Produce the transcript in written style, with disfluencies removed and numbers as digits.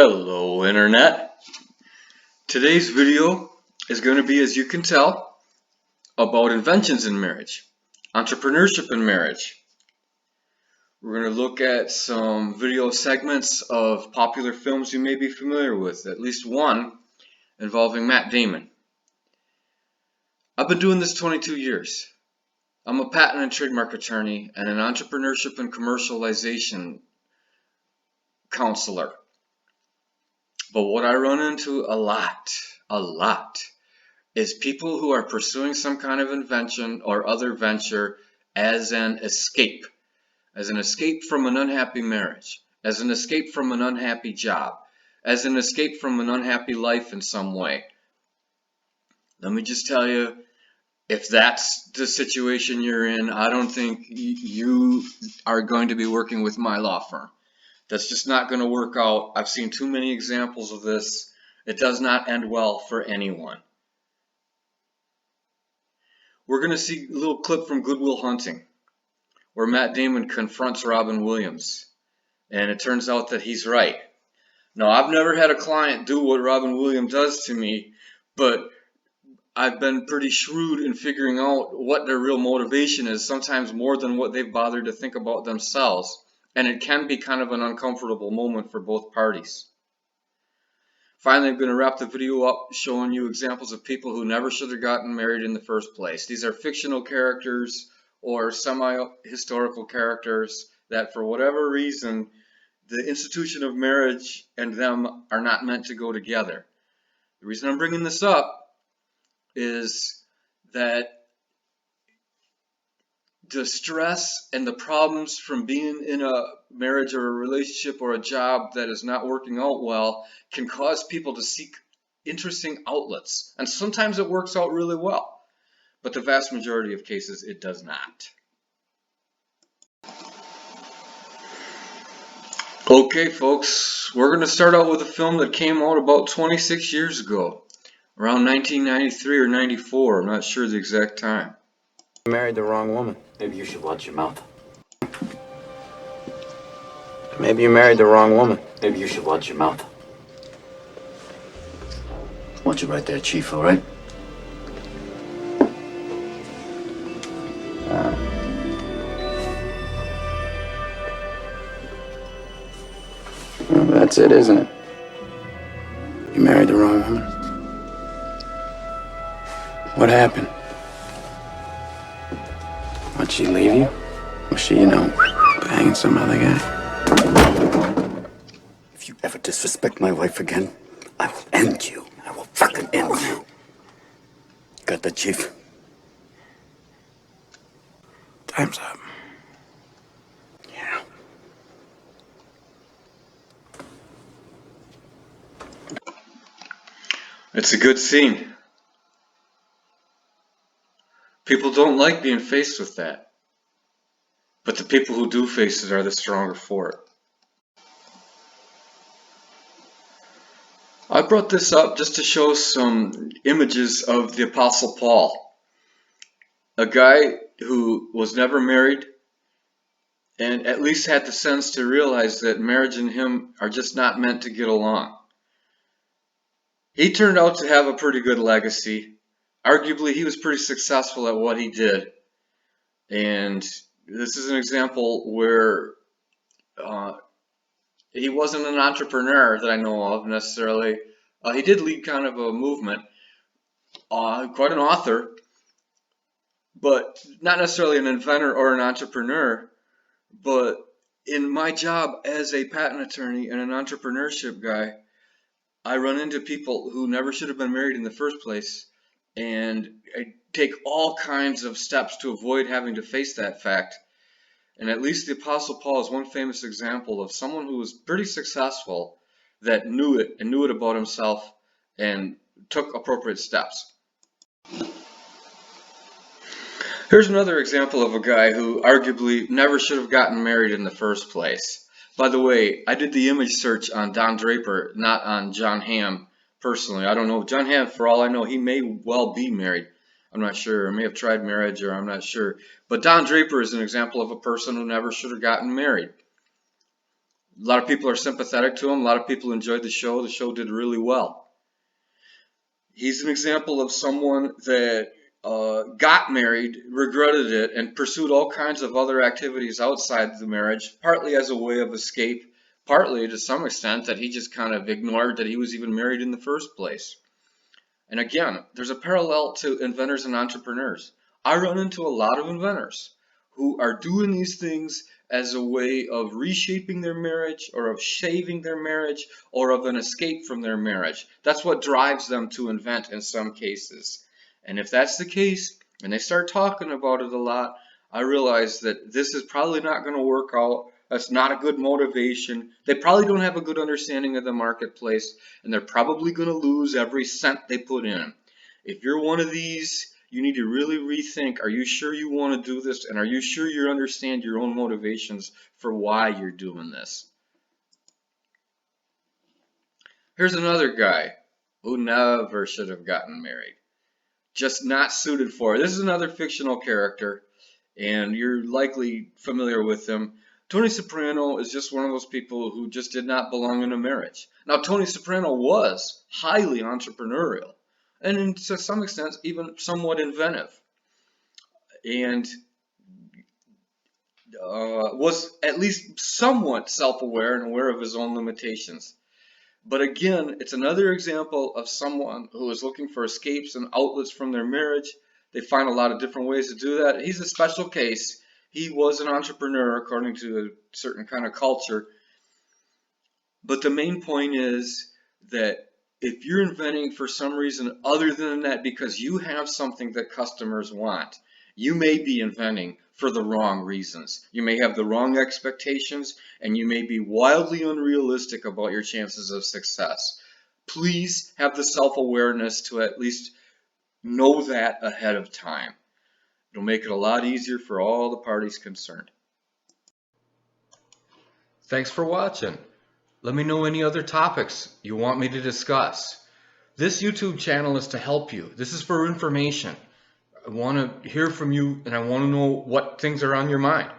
Hello Internet. Today's video is going to be, as you can tell, about inventions in marriage, entrepreneurship in marriage. We're going to look at some video segments of popular films you may be familiar with, at least one involving Matt Damon. I've been doing this 22 years. I'm a patent and trademark attorney and an entrepreneurship and commercialization counselor. But what I run into a lot, is people who are pursuing some kind of invention or other venture as an escape from an unhappy marriage, as an escape from an unhappy job, as an escape from an unhappy life in some way. Let me just tell you, if that's the situation you're in, I don't think you are going to be working with my law firm. That's just not going to work out. I've seen too many examples of this. It does not end well for anyone. We're going to see a little clip from Good Will Hunting where Matt Damon confronts Robin Williams, and it turns out that he's right. Now, I've never had a client do what Robin Williams does to me, but I've been pretty shrewd in figuring out what their real motivation is, sometimes more than what they've bothered to think about themselves. And it can be kind of an uncomfortable moment for both parties. Finally, I'm going to wrap the video up showing you examples of people who never should have gotten married in the first place. These are fictional characters or semi-historical characters that, for whatever reason, the institution of marriage and them are not meant to go together. The reason I'm bringing this up is that the stress and the problems from being in a marriage or a relationship or a job that is not working out well can cause people to seek interesting outlets. And sometimes it works out really well, but the vast majority of cases it does not. Okay, folks, we're going to start out with a film that came out about 26 years ago, around 1993 or 94. I'm not sure the exact time. You married the wrong woman. Maybe you should watch your mouth. Maybe you married the wrong woman. Maybe you should watch your mouth. Watch it right there, Chief, all right? Well, that's it, isn't it? You married the wrong woman. What happened? Why'd she leave you? Was she, banging some other guy? If you ever disrespect my wife again, I will end you. I will fucking end you. Got that, Chief? Time's up. Yeah. It's a good scene. People don't like being faced with that, but the people who do face it are the stronger for it. I brought this up just to show some images of the Apostle Paul, a guy who was never married and at least had the sense to realize that marriage and him are just not meant to get along. He turned out to have a pretty good legacy. Arguably, he was pretty successful at what he did. And this is an example where he wasn't an entrepreneur that I know of necessarily. He did lead kind of a movement, quite an author, but not necessarily an inventor or an entrepreneur. But in my job as a patent attorney and an entrepreneurship guy, I run into people who never should have been married in the first place, and I take all kinds of steps to avoid having to face that fact. And at least the Apostle Paul is one famous example of someone who was pretty successful that knew it and knew it about himself and took appropriate steps. Here's another example of a guy who arguably never should have gotten married in the first place. By the way, I did the image search on Don Draper, not on John Hamm personally. I don't know. John Hamm, for all I know, he may well be married. I'm not sure. I may have tried marriage, or I'm not sure. But Don Draper is an example of a person who never should have gotten married. A lot of people are sympathetic to him. A lot of people enjoyed the show. The show did really well. He's an example of someone that got married, regretted it, and pursued all kinds of other activities outside the marriage, partly as a way of escape, partly to some extent that he just kind of ignored that he was even married in the first place. And again, there's a parallel to inventors and entrepreneurs. I run into a lot of inventors who are doing these things as a way of reshaping their marriage or of saving their marriage or of an escape from their marriage. That's what drives them to invent in some cases. And if that's the case, and they start talking about it a lot, I realize that this is probably not going to work out. That's not a good motivation. They probably don't have a good understanding of the marketplace, and they're probably going to lose every cent they put in. If you're one of these, you need to really rethink, are you sure you want to do this? And are you sure you understand your own motivations for why you're doing this? Here's another guy who never should have gotten married. Just not suited for it. This is another fictional character, and you're likely familiar with him. Tony Soprano is just one of those people who just did not belong in a marriage. Now, Tony Soprano was highly entrepreneurial, and to some extent, even somewhat inventive, and was at least somewhat self-aware and aware of his own limitations. But again, it's another example of someone who is looking for escapes and outlets from their marriage. They find a lot of different ways to do that. He's a special case. He was an entrepreneur according to a certain kind of culture. But the main point is that if you're inventing for some reason other than that because you have something that customers want, you may be inventing for the wrong reasons. You may have the wrong expectations, and you may be wildly unrealistic about your chances of success. Please have the self-awareness to at least know that ahead of time. It'll make it a lot easier for all the parties concerned. Thanks for watching. Let me know any other topics you want me to discuss. This YouTube channel is to help you. This is for information. I want to hear from you, and I want to know what things are on your mind.